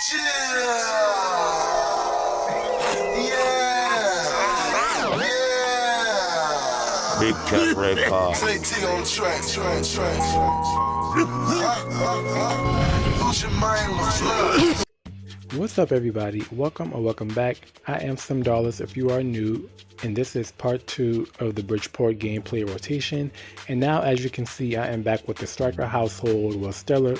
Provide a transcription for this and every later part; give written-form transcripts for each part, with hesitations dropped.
Big cat red car. What's up, everybody? Welcome or welcome back. I am Simdollazzz if you are new, and this is part 2 of the Bridgeport gameplay rotation. And now, as you can see, I am back with the Striker household. Well, Stella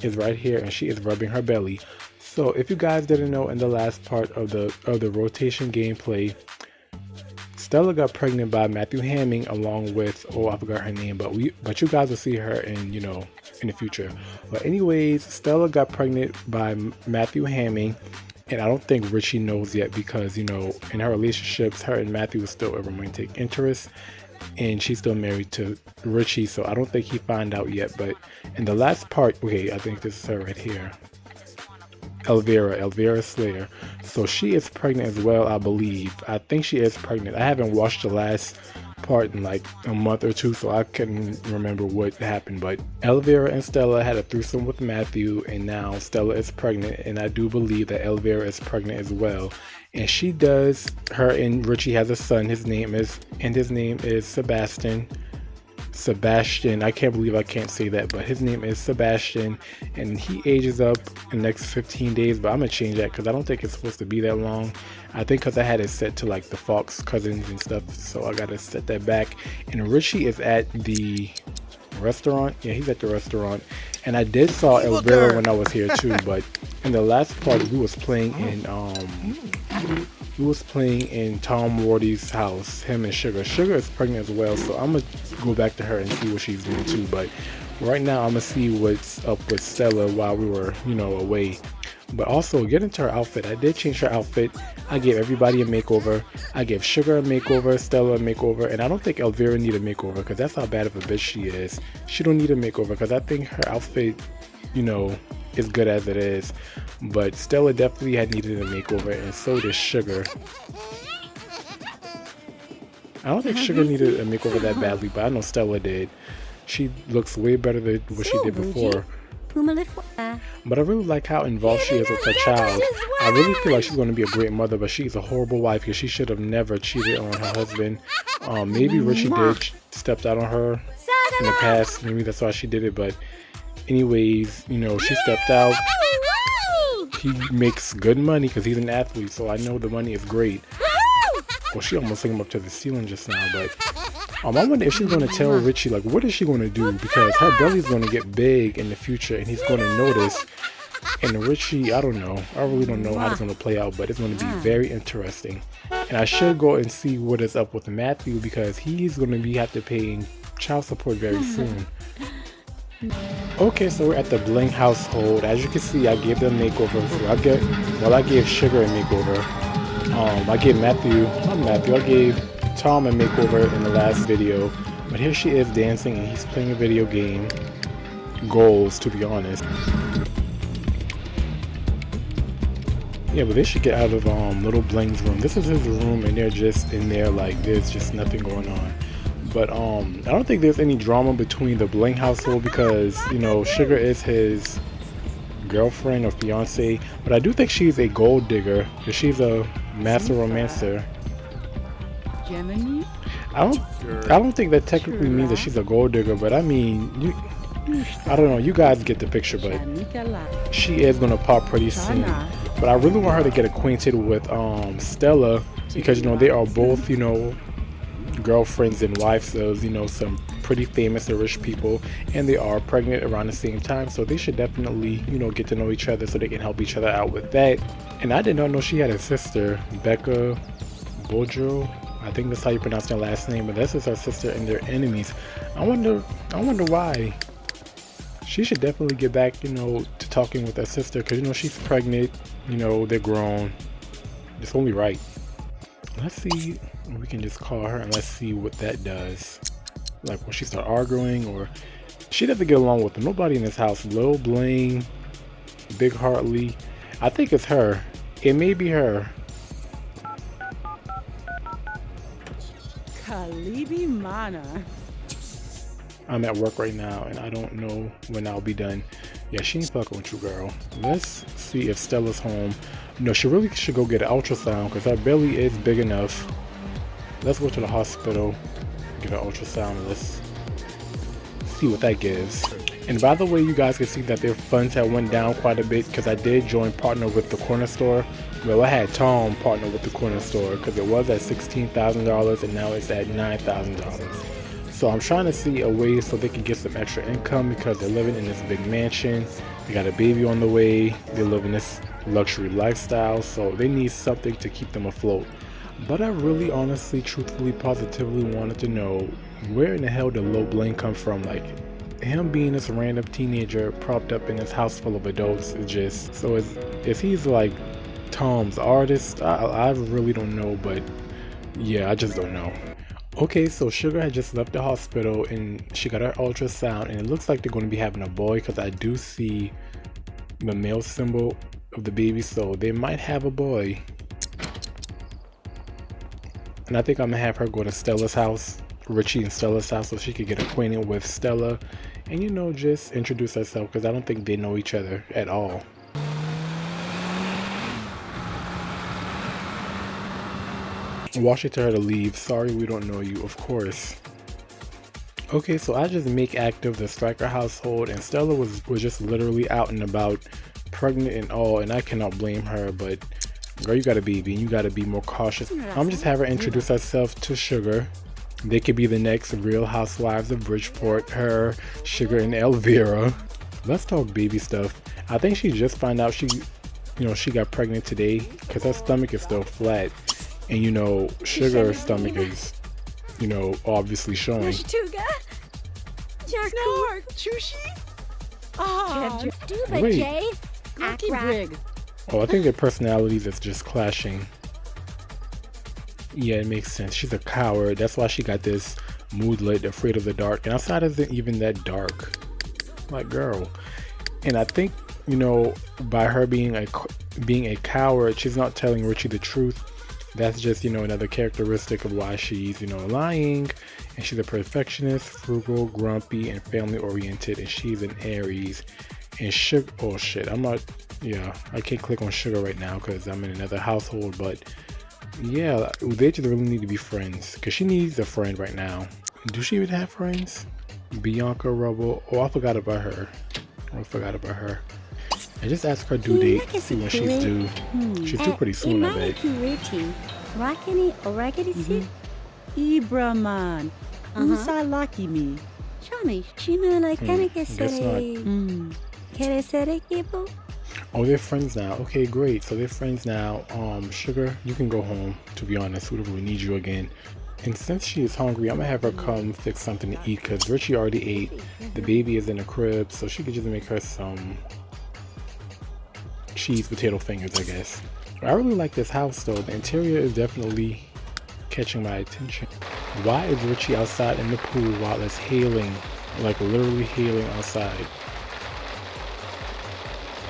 is right here, and she is rubbing her belly. So if you guys didn't know, in the last part of the rotation gameplay, Stella got pregnant by Matthew Hamming along with, oh, I forgot her name, but you guys will see her in, in the future. But anyways, Stella got pregnant by Matthew Hamming, and I don't think Richie knows yet because, in her relationships, her and Matthew is still a romantic interest, and she's still married to Richie, so I don't think he found out yet. But in the last part, okay, I think this is her right here. Elvira Slayer. So she is pregnant as well, I believe. I think she is pregnant. I haven't watched the last part in like a month or two, so I couldn't remember what happened. But Elvira and Stella had a threesome with Matthew, and now Stella is pregnant, and I do believe that Elvira is pregnant as well. And she does, her and Richie has a son. His name is Sebastian. I can't believe I can't say that, but his name is Sebastian, and he ages up in the next 15 days, but I'm gonna change that because I don't think it's supposed to be that long. I think because I had it set to like the Fox cousins and stuff, so I gotta set that back. And Richie is at the restaurant. Yeah, he's at the restaurant, and I did saw Elvira when I was here too. But in the last part, we was playing in Tom Wordy's house, him and Sugar. Sugar is pregnant as well, so I'm gonna go back to her and see what she's doing too. But right now, I'm gonna see what's up with Stella while we were, away. But also, get into her outfit. I did change her outfit. I gave everybody a makeover. I gave Sugar a makeover, Stella a makeover, and I don't think Elvira need a makeover because that's how bad of a bitch she is. She don't need a makeover because I think her outfit, is good as it is. But Stella definitely had needed a makeover, and so did Sugar. I don't think Sugar needed a makeover that badly, but I know Stella did. She looks way better than what she did before. But I really like how involved she is with her child. I really feel like she's going to be a great mother, but she's a horrible wife because she should have never cheated on her husband. Maybe Richie did stepped out on her in the past. Maybe that's why she did it. But anyways, she stepped out. He makes good money because he's an athlete, so I know the money is great. Well, she almost took him up to the ceiling just now, but I wonder if she's going to tell Richie, like, what is she going to do? Because her belly's going to get big in the future, and he's going to notice. And Richie, I don't know. I really don't know how it's going to play out, but it's going to be very interesting. And I should go and see what is up with Matthew because he's going to be have to pay child support very soon. Okay, so we're at the Bling household. As you can see, I gave them makeovers. So I gave Sugar a makeover. I gave I gave Tom a makeover in the last video. But here she is dancing, and he's playing a video game. Goals, to be honest. Yeah, but they should get out of little Bling's room. This is his room, and they're just in there like there's just nothing going on. But I don't think there's any drama between the Bling household because, Sugar is his girlfriend or fiance. But I do think she's a gold digger because she's a master romancer. I don't think that technically means that she's a gold digger, but I mean, I don't know. You guys get the picture, but she is gonna pop pretty soon. But I really want her to get acquainted with Stella because they are both girlfriends and wives of some pretty famous and rich people, and they are pregnant around the same time, so they should definitely get to know each other so they can help each other out with that. And I did not know she had a sister, Becca Bojo. I think that's how you pronounce her last name, but this is her sister, and they're enemies. I wonder why. She should definitely get back to talking with her sister because she's pregnant, they're grown. It's only right. Let's see. We can just call her and let's see what that does. Like when she start arguing, or she doesn't get along with nobody in this house. Lil Bling, Big Hartley. I think it's her. It may be her. Kalibi Mana. I'm at work right now and I don't know when I'll be done. Yeah, she ain't fucking with you, girl. Let's see if Stella's home. No, she really should go get an ultrasound because her belly is big enough. Let's go to the hospital, get an ultrasound. Let's see what that gives. And by the way, you guys can see that their funds have went down quite a bit because I did join partner with the corner store. Well, I had Tom partner with the corner store because it was at $16,000 and now it's at $9,000. So I'm trying to see a way so they can get some extra income because they're living in this big mansion. They got a baby on the way. They live in this luxury lifestyle, so they need something to keep them afloat. But I really, honestly, truthfully, positively wanted to know where in the hell did Lola Belle come from? Like, him being this random teenager propped up in this house full of adults is just, so is he's like Tom's artist? I really don't know, but yeah, I just don't know. Okay, so Sugar had just left the hospital and she got her ultrasound and it looks like they're going to be having a boy because I do see the male symbol of the baby, so they might have a boy. And I think I'm gonna have her go to Stella's house, Richie and Stella's house, so she could get acquainted with Stella and, you know, just introduce herself because I don't think they know each other at all. While she told her to leave, sorry we don't know you, of course. Okay, so I just make active the Striker household and Stella was just literally out and about, pregnant and all, and I cannot blame her, but girl, you got a baby and you gotta be more cautious. I'm just have her introduce herself to Sugar. They could be the next Real Housewives of Bridgeport, her, Sugar, and Elvira. Let's talk baby stuff. I think she just found out she got pregnant today because her stomach is still flat. And you know, Sugar's stomach is, you know, obviously showing. Wait. Oh, I think their personalities is just clashing. Yeah, it makes sense. She's a coward. That's why she got this moodlet, afraid of the dark. And outside isn't even that dark. Like, girl. And I think, you know, by her being a coward, she's not telling Richie the truth. That's just, you know, another characteristic of why she's, you know, lying. And she's a perfectionist, frugal, grumpy, and family oriented. And she's an Aries. And Sugar, oh shit, I can't click on Sugar right now because I'm in another household. But yeah, they just really need to be friends because she needs a friend right now. Do she even have friends? Bianca Rubble. Oh, I forgot about her. I just asked her due date, see when she's due. She's due pretty soon, I bet. Ibraman, usa laki me. Oh, they're friends now. Okay, great. So they're friends now. Sugar, you can go home. To be honest, we don't really need you again. And since she is hungry, I'm gonna have her come fix something to eat because Richie already ate. The baby is in the crib, so she could just make her some cheese potato fingers, I guess. I really like this house though. The interior is definitely catching my attention. Why is Richie outside in the pool while it's hailing, like literally hailing outside?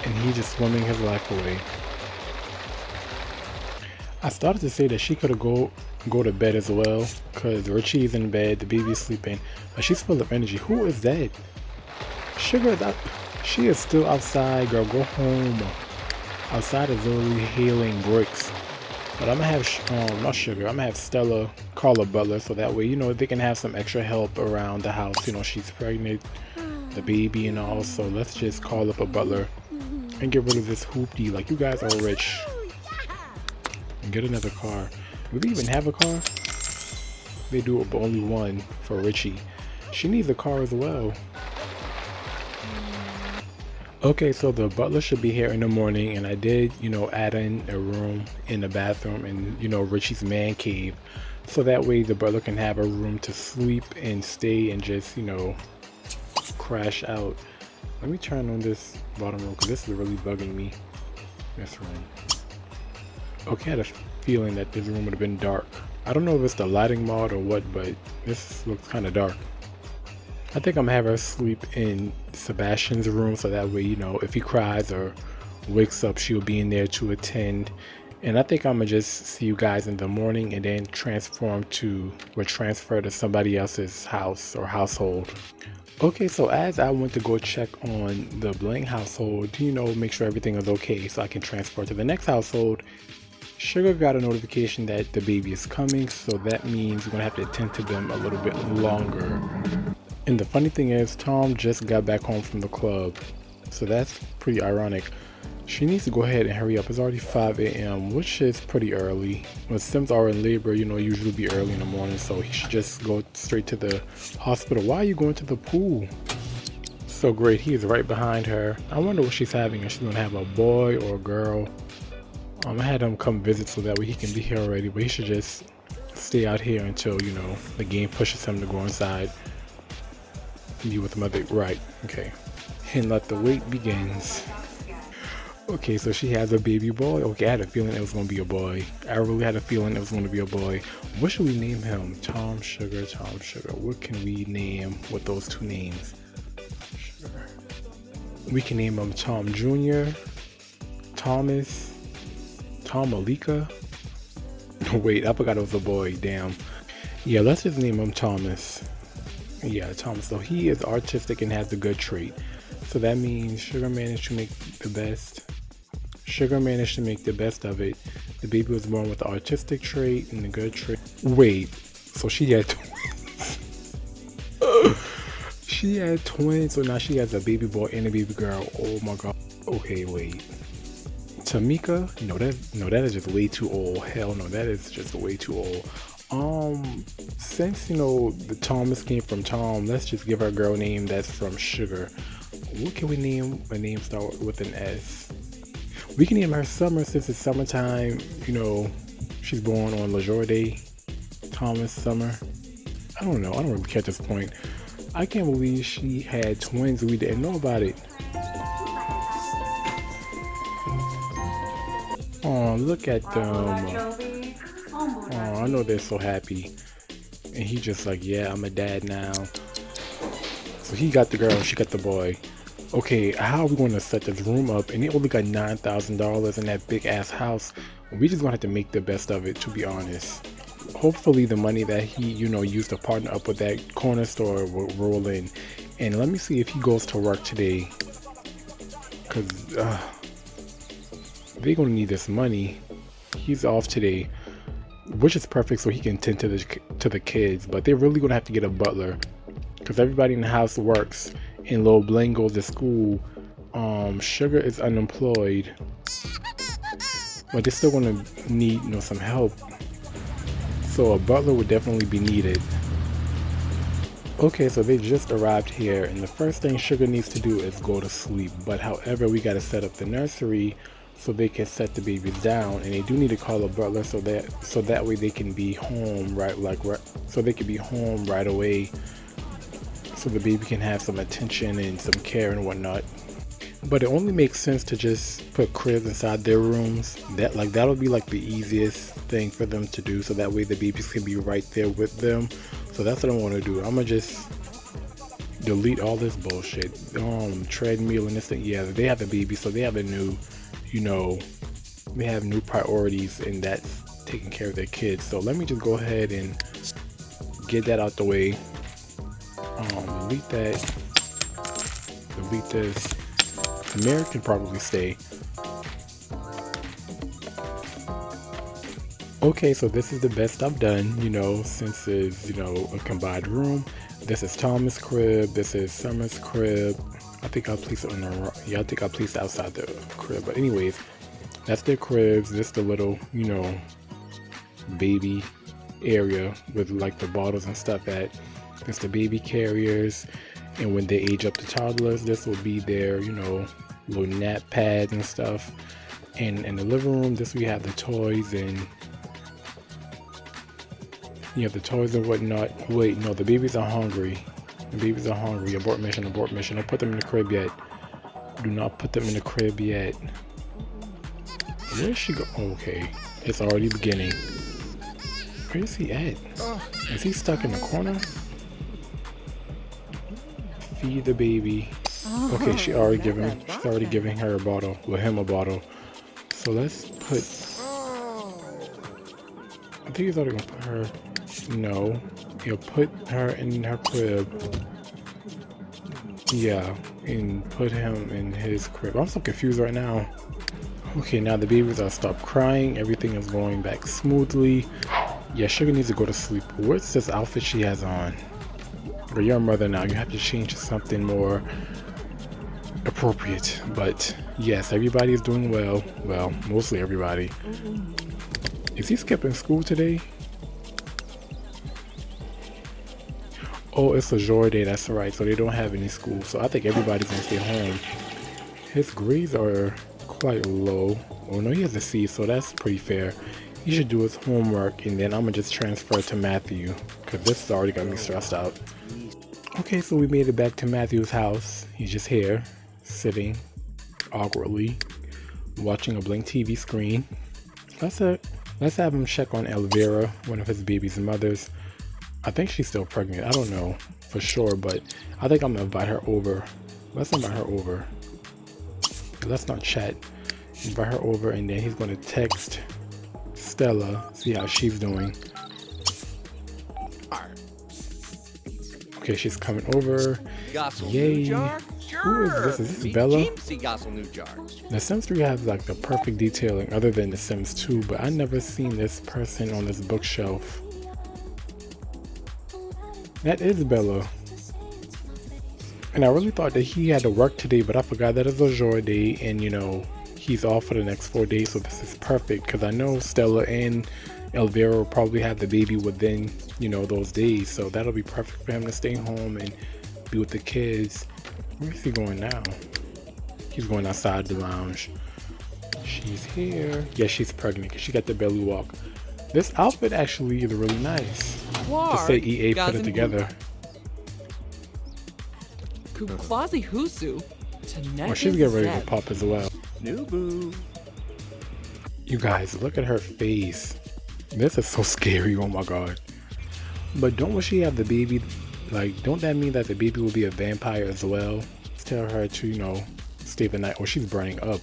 And he's just swimming his life away. I started to say that she could have go to bed as well because Richie's in bed, the baby's sleeping, but she's full of energy. Who is that? Sugar is out. She is still outside, girl. Go home. Outside is literally hailing bricks. But I'm gonna have not Sugar. I'm gonna have Stella call a butler so that way, you know, they can have some extra help around the house. You know, she's pregnant, the baby and all. So let's just call up a butler and get rid of this hoopty. Like, you guys are rich. And get another car. Do they even have a car? They do it, but only one for Richie. She needs a car as well. Okay, so the butler should be here in the morning, and I did, you know, add in a room in the bathroom and, you know, Richie's man cave. So that way the butler can have a room to sleep and stay and just, you know, crash out. Let me turn on this bottom room because this is really bugging me. This room. Okay, I had a feeling that this room would have been dark. I don't know if it's the lighting mod or what, but this looks kind of dark. I think I'm gonna have her sleep in Sebastian's room so that way, you know, if he cries or wakes up, she'll be in there to attend And I think I'm gonna just see you guys in the morning and then transfer to somebody else's house or household. Okay, so as I went to go check on the Bling household, make sure everything is okay so I can transfer to the next household, Sugar got a notification that the baby is coming, so that means we're gonna have to attend to them a little bit longer. And the funny thing is, Tom just got back home from the club, so that's pretty ironic. She needs to go ahead and hurry up. It's already 5 a.m., which is pretty early. When Sims are in labor, usually be early in the morning, so he should just go straight to the hospital. Why are you going to the pool? So great, he is right behind her. I wonder what she's having. Is she gonna have a boy or a girl? I had him come visit so that way he can be here already, but he should just stay out here until, the game pushes him to go inside and be with the mother. Right, okay. And let the wait begins. Okay, so she has a baby boy. Okay, I had a feeling it was going to be a boy. I really had a feeling it was going to be a boy. What should we name him? Tom Sugar, Tom Sugar. What can we name with those two names? Sugar. We can name him Tom Jr., Thomas, Tom Malika. Wait, I forgot it was a boy. Damn. Yeah, let's just name him Thomas. Yeah, Thomas. So he is artistic and has a good trait. So that means Sugar managed to make the best. Sugar managed to make the best of it. The baby was born with the artistic trait and the good trait. Wait, so she had twins. She had twins, so now she has a baby boy and a baby girl. Oh my god. Okay, wait. Tamika? No, that is just way too old. Hell no, that is just way too old. Since the Thomas came from Tom, let's just give her a girl name that's from Sugar. What can we name a name start with an S? We can name her Summer since it's summertime. She's born on LeJour Day. Thomas Summer. I don't know. I don't really care at this point. I can't believe she had twins and we didn't know about it. Oh, look at them. Oh, I know they're so happy. And he just like, yeah, I'm a dad now. So he got the girl and she got the boy. Okay, how are we going to set this room up? And they only got $9,000 in that big ass house. We just gonna have to make the best of it, to be honest. Hopefully the money that he, used to partner up with that corner store will roll in. And let me see if he goes to work today. Cause they're gonna need this money. He's off today, which is perfect so he can tend to the kids. But they're really gonna have to get a butler, because everybody in the house works. And Lil Bling goes to school. Sugar is unemployed, but they're still gonna need some help. So a butler would definitely be needed. Okay, so they just arrived here, and the first thing Sugar needs to do is go to sleep. But however, we gotta set up the nursery so they can set the babies down, and they do need to call a butler so that way they can be home so they can be home right away. So the baby can have some attention and some care and whatnot. But it only makes sense to just put cribs inside their rooms. That'll be like the easiest thing for them to do, so that way the babies can be right there with them. So that's what I want to do. I'm gonna just delete all this bullshit. Treadmill and this thing. Yeah, they have a baby, so they have a new, they have new priorities, and that's taking care of their kids. So let me just go ahead and get that out the way. Delete that. Delete this. Mary can probably stay. Okay, so this is the best I've done, since it's, a combined room. This is Thomas' crib. This is Summer's crib. I think I'll place it on the, I think I'll place it outside the crib. But anyways, that's their cribs. This the little, baby area with like the bottles and stuff at. That's the baby carriers. And when they age up to toddlers, this will be their, little nap pads and stuff. And in the living room, we have the toys and whatnot. Wait, no, the babies are hungry. The babies are hungry. Abort mission, abort mission. Don't put them in the crib yet. Do not put them in the crib yet. Where is she go? Okay, it's already beginning. Where is he at? Is he stuck in the corner? Feed the baby. Okay, she's already giving her a bottle. With him a bottle. So let's put I think he's already gonna put her. No, he'll put her in her crib. Yeah, and put him in his crib. I'm so confused right now. Okay, now the babies are stopped crying. Everything is going back smoothly. Yeah, Sugar needs to go to sleep. What's this outfit she has on? Or you're a mother now. You have to change to something more appropriate. But yes, everybody is doing well. Well, mostly everybody. Is he skipping school today? Oh, it's a joy day, that's right. So they don't have any school. So I think everybody's gonna stay home. His grades are quite low. Oh no, he has a C, so that's pretty fair. He should do his homework, and then I'm gonna just transfer to Matthew, because this has already got me stressed out. Okay, so we made it back to Matthew's house. He's just here, sitting awkwardly, watching a blank TV screen. Let's have him check on Elvira, one of his baby's mothers. I think she's still pregnant. I don't know for sure, but I think I'm gonna invite her over. Let's invite her over. Let's not chat. Invite her over, and then he's gonna text Stella, see how she's doing. Okay, she's coming over. Yay. Who is this? Is this Bella? The Sims 3 has like the perfect detailing other than The Sims 2, but I never seen this person on this bookshelf. That is Bella. And I really thought that he had to work today, but I forgot that it's a joy day, and you know, he's off for the next 4 days, so this is perfect because I know Stella and Elvira will probably have the baby within, you know, those days, so that'll be perfect for him to stay home and be with the kids. Where is he going now? He's going outside the lounge. She's here. Yeah, she's pregnant because she got the belly walk. This outfit actually is really nice. To say EA put it together. Oh, she's getting ready to pop as well. You guys, look at her face. This is so scary, oh my god. But don't she have the baby, like, don't that mean that the baby will be a vampire as well? Let's tell her to, you know, stay the night. Oh, she's burning up.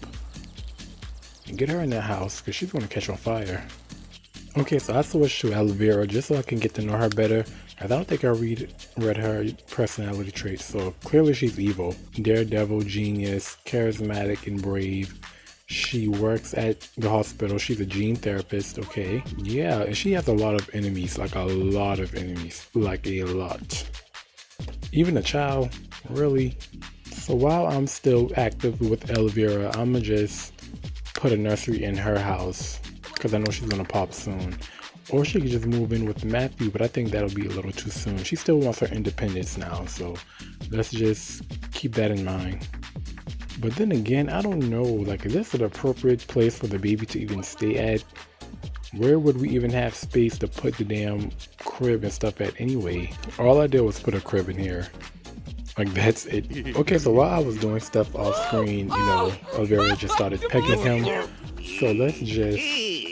And get her in that house, because she's going to catch on fire. Okay, so I switched to Elvira just so I can get to know her better. I don't think I read her personality traits, so clearly she's evil. Daredevil, genius, charismatic, and brave. She works at the hospital. She's a gene therapist, okay. Yeah, and she has a lot of enemies, like a lot of enemies, like a lot. Even a child, really. So while I'm still active with Elvira, I'm gonna just put a nursery in her house because I know she's gonna pop soon. Or she could just move in with Matthew, but I think that'll be a little too soon. She still wants her independence now, so let's just keep that in mind. But then again, I don't know, like, is this an appropriate place for the baby to even stay at? Where would we even have space to put the damn crib and stuff at anyway? All I did was put a crib in here. Like, that's it. Okay, so while I was doing stuff off screen, you know, Elvira just started pegging him. So let's just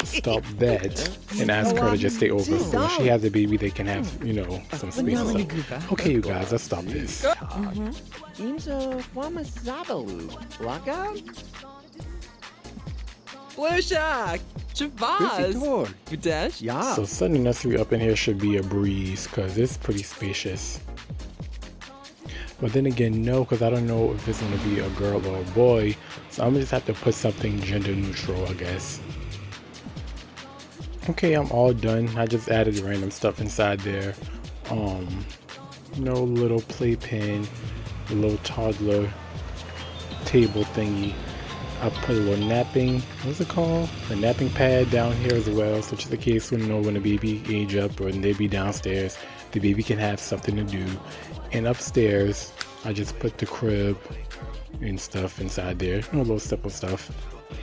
stop that and ask her to just stay over. So when she has a baby, they can have, you know, some space and stuff. Okay, you guys, let's stop this. So setting the nursery up in here should be a breeze because it's pretty spacious. But then again, no, because I don't know if it's going to be a girl or a boy. So I'm going to just have to put something gender neutral, I guess. Okay, I'm all done. I just added random stuff inside there. You know, little playpen, a little toddler table thingy. I put a little napping, what's it called? A napping pad down here as well. So just in case, you know, when the baby age up or when they be downstairs, the baby can have something to do. And upstairs, I just put the crib and stuff inside there. You know, little simple stuff.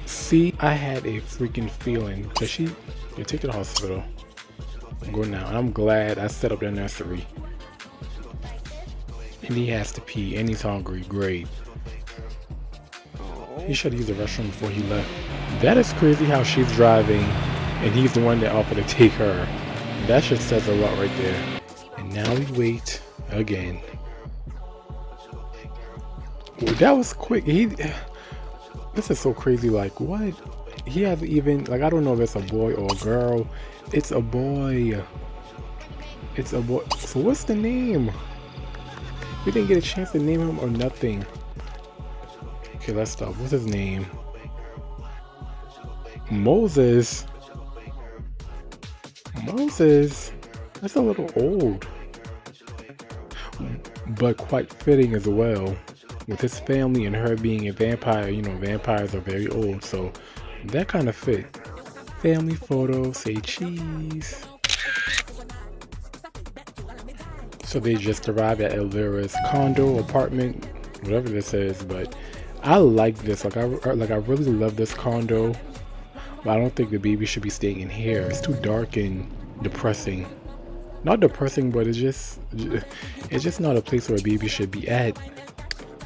See, I had a freaking feeling that you take her to the hospital. Go now. And I'm glad I set up the nursery. And he has to pee and he's hungry. Great. He should have used the restroom before he left. That is crazy how she's driving and he's the one that offered to take her. That just says a lot right there. And now we wait again. Ooh, that was quick. This is so crazy. Like, what? he has even, like, I don't know if it's a boy or a girl. It's a boy. It's a boy. So what's the name? We didn't get a chance to name him or nothing. Okay, let's stop. What's his name? Moses. Moses. That's a little old, but quite fitting as well. With his family and her being a vampire, you know, vampires are very old, so that kind of fit. Family photo, say cheese. So they just arrived at Elvira's condo, apartment, whatever this is, but I like this. Like I really love this condo, but I don't think the baby should be staying in here. It's too dark and depressing. Not depressing, but it's just not a place where a baby should be at.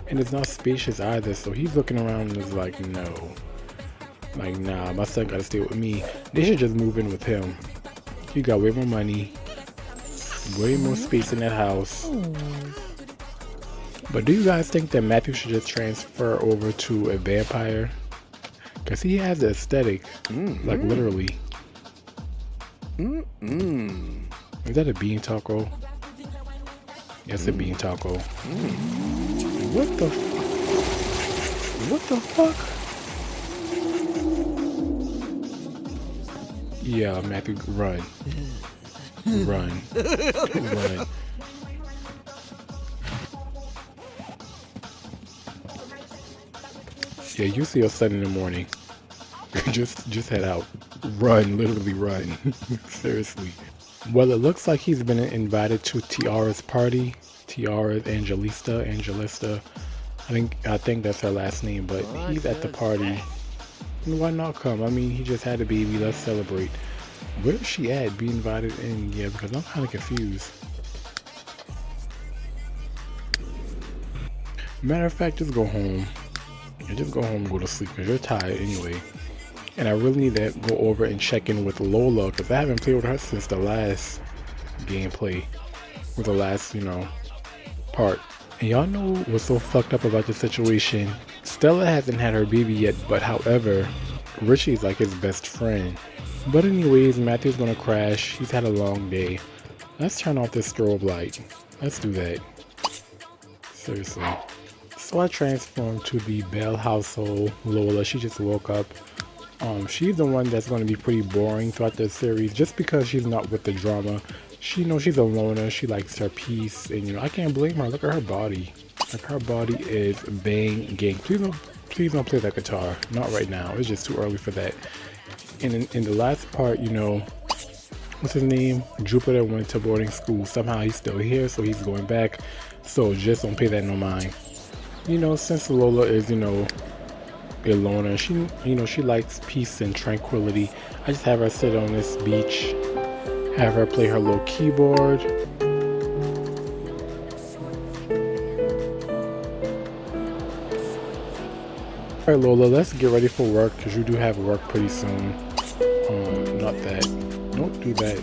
And it's not spacious either, so he's looking around and is like, no. Like, nah, my son gotta stay with me. They should just move in with him. He got way more money, way more space in that house. But do you guys think that Matthew should just transfer over to a vampire? Because he has the aesthetic, like literally. Is that a bean taco? Yes, a bean taco. What the fuck? Yeah, Matthew, run. Run. Run. Yeah, you see your son in the morning. just head out. Run, literally run. Seriously. Well, it looks like he's been invited to Tiara's party. Tiara's Angelista. I think that's her last name, but he's at the party. And why not come? I mean, he just had a baby. Let's celebrate. Where is she at? Be invited in? Yeah, because I'm kind of confused. Matter of fact, just go home. Yeah, just go home and go to sleep because you're tired anyway. And I really need to go over and check in with Lola because I haven't played with her since the last gameplay. With the last, part. And y'all know what's so fucked up about the situation? Stella hasn't had her baby yet, but however, Richie's like his best friend. But anyways, Matthew's gonna crash. He's had a long day. Let's turn off this strobe light. Let's do that. Seriously. So I transformed to the Belle household. Lola, she just woke up. She's the one that's going to be pretty boring throughout the series just because she's not with the drama. She knows she's a loner. She likes her peace, and I can't blame her. Look at her body. Like, her body is banging. Please don't play that guitar. Not right now. It's just too early for that. And in the last part, what's his name? Jupiter went to boarding school. Somehow he's still here, so he's going back. So just don't pay that no mind. Since Lola is, a loner, she likes peace and tranquility. I just have her sit on this beach, have her play her little keyboard. Alright, Lola, let's get ready for work because you do have work pretty soon. Not that. Don't do that.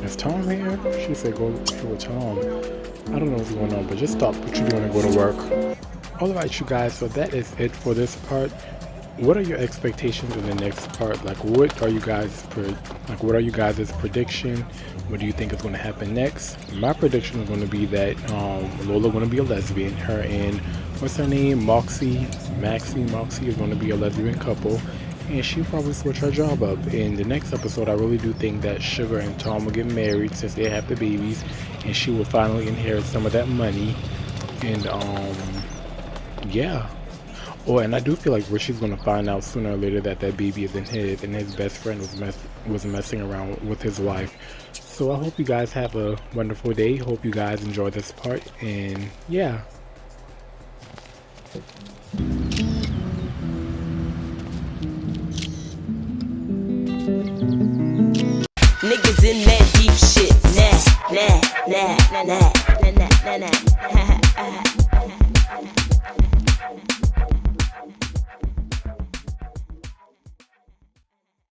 Is Tom here? She said go with Tom. I don't know what's going on, but just stop what you're doing and go to work. Alright, you guys, so that is it for this part. What are your expectations in the next part? Like, what are you guys' prediction? What do you think is going to happen next? My prediction is going to be that Lola going to be a lesbian. Her and what's her name? Moxie is going to be a lesbian couple, and she'll probably switch her job up. In the next episode, I really do think that Sugar and Tom will get married since they have the babies, and she will finally inherit some of that money. And yeah. Oh, and I do feel like Richie's gonna find out sooner or later that baby isn't his, and his best friend was messing around with his wife. So I hope you guys have a wonderful day. Hope you guys enjoy this part, and yeah. Niggas in that deep shit, nah, nah, nah, nah, nah, nah, nah, nah.